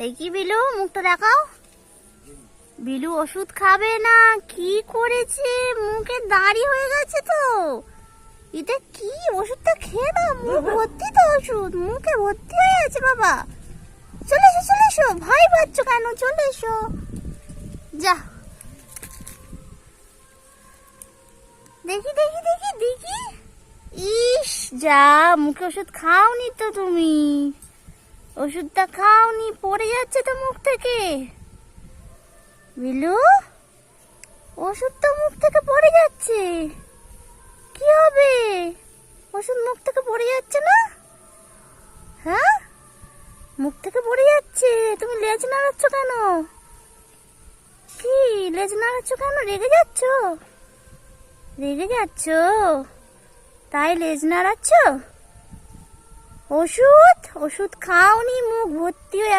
দেখি বিলু, মুখটা দেখাও। বিলু ওষুধ খাবে না, কি করেছে? মুখে দাড়ি হয়ে গেছে তো। এটা কি? ওষুধটা খেয়ে না, মুখ ভর্তি তো ওষুধ, মুখে ভর্তি হয়ে আছে বাবা। চলে এসো, চলে এসো, ভয় পাচ্ছ কেন? চলে এসো। যা, দেখি দেখি দেখি দেখি। ইস, যা, মুখে ওষুধ খাওনি তো তুমি। ওষুধটা খাওনি, পড়ে যাচ্ছে তো মুখ থেকে। বিলু, ওষুধ তো মুখ থেকে পড়ে যাচ্ছে। কি হবে? ওষুধ মুখ থেকে পড়ে যাচ্ছে না? হ্যাঁ, মুখ থেকে পড়ে যাচ্ছে। তুমি লেজ নাড়াচ্ছ কেন? কি লেজ নাড়াচ্ছ কেন? রেগে যাচ্ছ? রেগে যাচ্ছ তাই লেজ নাড়াচ্ছ? ওষুধ ওষুধ খাওনি, মুখ ভর্তি হয়ে